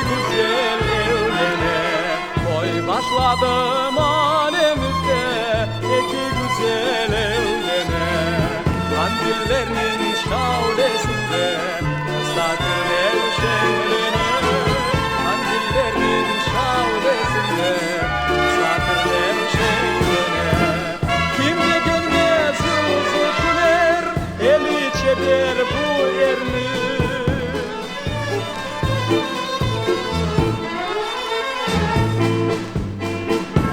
güzel evlene. Oy başladım alemizde iki güzel evlene. Kandillerinin şavlesinde ıslatırlar şenlene. Kandillerinin şavlesinde ıslatırlar şenlene. Kimde görmez yüzü güler, eli çeder bu erni.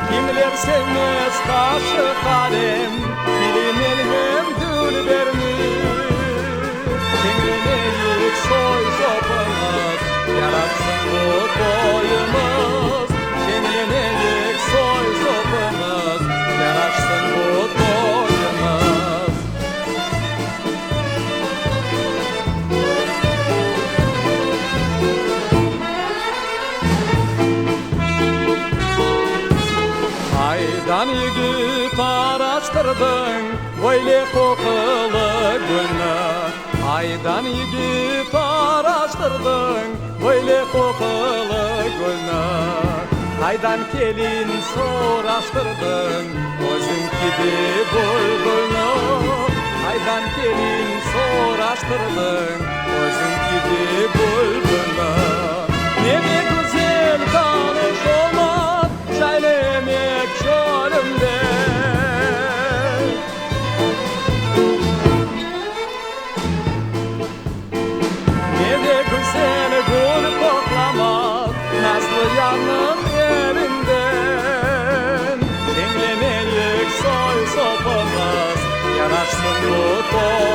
Kimler sevmez taşı kalem, bilinir hem dülberini. Kengineyik soy sopamız, yaratsın bu toyumuz. Kengineyik soy sopamız, yaratsın bu toyumuz. Aydan yigit araştırdın böyle kokulu günü. Aydan yigit araştırdın böyle kokulu günü. Aydan kelin soraştırdın özün gibi bülbülünü. Aydan kelin soraştırdın özün gibi bülbülünü. Ne de güzel tanış olmak söylemek çölümde. Ne de güzel gül koklamak nazlı yanım elinden. Şenleneyik soy sopamız, yaraşsın bu toy.